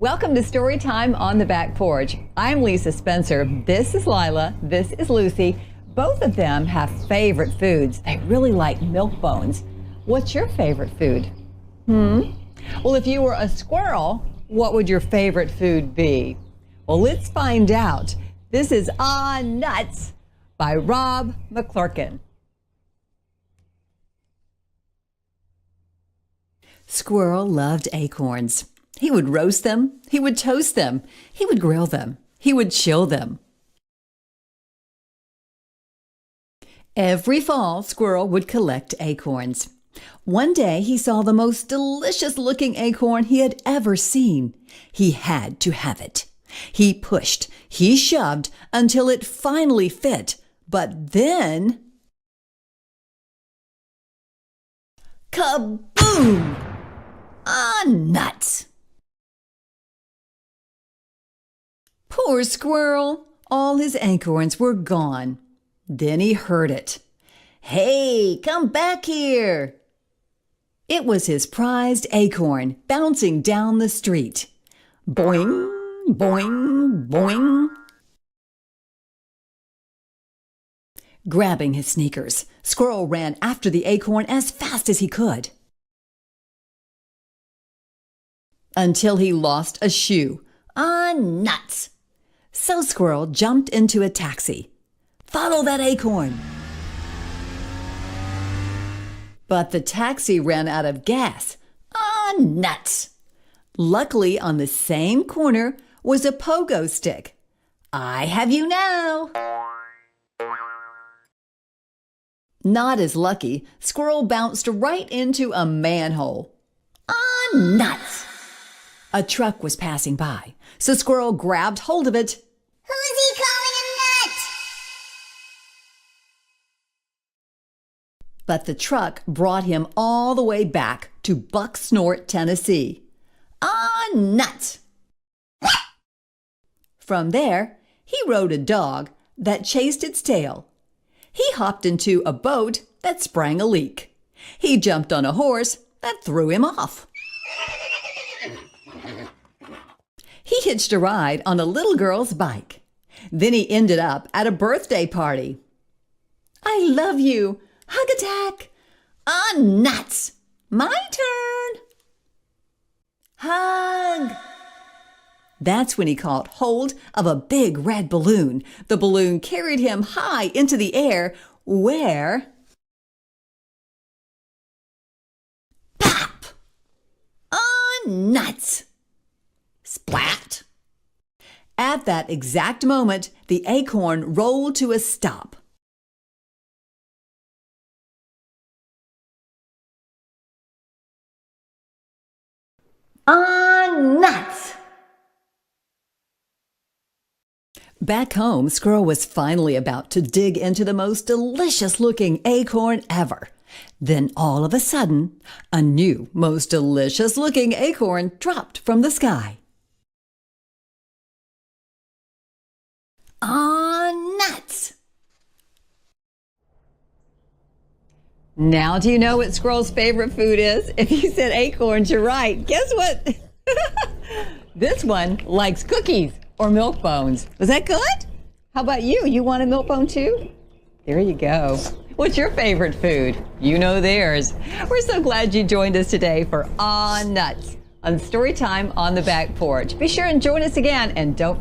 Welcome to Storytime on the Back Porch. I'm Lisa Spencer. This is Lyla. This is Lucy. Both of them have favorite foods. They really like milk bones. What's your favorite food? Well, if you were a squirrel, what would your favorite food be? Well, let's find out. This is Nuts by Rob McClurkan. Squirrel loved acorns. He would roast them, he would toast them, he would grill them, he would chill them. Every fall, Squirrel would collect acorns. One day, he saw the most delicious-looking acorn he had ever seen. He had to have it. He pushed, he shoved until it finally fit. But then, kaboom! Nuts! Poor Squirrel! All his acorns were gone. Then he heard it. "Hey, come back here!" It was his prized acorn bouncing down the street. Boing, boing, boing. Grabbing his sneakers, Squirrel ran after the acorn as fast as he could. Until he lost a shoe. Nuts! So Squirrel jumped into a taxi. "Follow that acorn." But the taxi ran out of gas. Nuts! Luckily, on the same corner was a pogo stick. "I have you now." Not as lucky, Squirrel bounced right into a manhole. Nuts! A truck was passing by, so Squirrel grabbed hold of it. "Who's he calling a nut?" But the truck brought him all the way back to Bucksnort, Tennessee. Nuts! From there, he rode a dog that chased its tail. He hopped into a boat that sprang a leak. He jumped on a horse that threw him off. He hitched a ride on a little girl's bike. Then he ended up at a birthday party. "I love you. Hug attack." Nuts! My turn. Hug. That's when he caught hold of a big red balloon. The balloon carried him high into the air where... Pop! Nuts! Splat! At that exact moment, the acorn rolled to a stop. Nuts! Back home, Squirrel was finally about to dig into the most delicious-looking acorn ever. Then all of a sudden, a new, most delicious-looking acorn dropped from the sky. Nuts! Now do you know what Squirrel's favorite food is? If you said acorns, you're right. Guess what? This one likes cookies or milk bones. Was that good? How about you? You want a milk bone too? There you go. What's your favorite food? You know theirs. We're so glad you joined us today for Nuts on Storytime on the Back Porch. Be sure and join us again, and don't